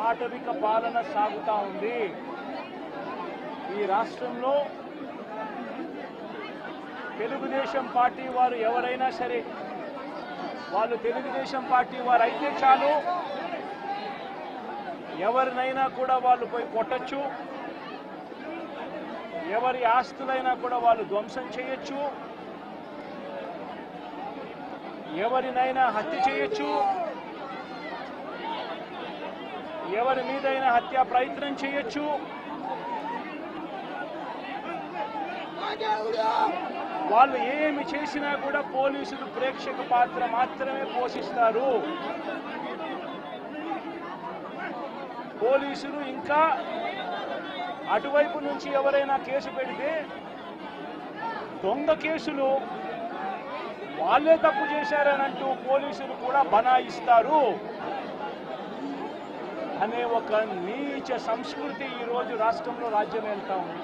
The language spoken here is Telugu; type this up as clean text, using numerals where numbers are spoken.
ఆటవిక పాలన సాగుతా ఉంది. ఈ రాష్ట్రంలో తెలుగుదేశం పార్టీ వారు ఎవరైనా సరే, వాళ్ళు తెలుగుదేశం పార్టీ వారు అయితే చాలు, ఎవరినైనా కూడా వాళ్ళు పోయి కొట్టచ్చు, ఎవరి ఆస్తులైనా కూడా వాళ్ళు ధ్వంసం చేయొచ్చు, ఎవరినైనా హత్య చేయొచ్చు, ఎవరి మీదైనా హత్యా ప్రయత్నం చేయొచ్చు. వాళ్ళు ఏమి చేసినా కూడా పోలీసులు ప్రేక్షక పాత్ర మాత్రమే పోషిస్తారు. పోలీసులు ఇంకా అటువైపు నుంచి ఎవరైనా కేసు పెడితే దొంగ కేసులు వాళ్ళే తప్పు చేశారనంటూ పోలీసులు కూడా బనాయిస్తారు అనే ఒక నీచ సంస్కృతి ఈరోజు రాష్ట్రంలో రాజ్యం వెళ్తా ఉంది.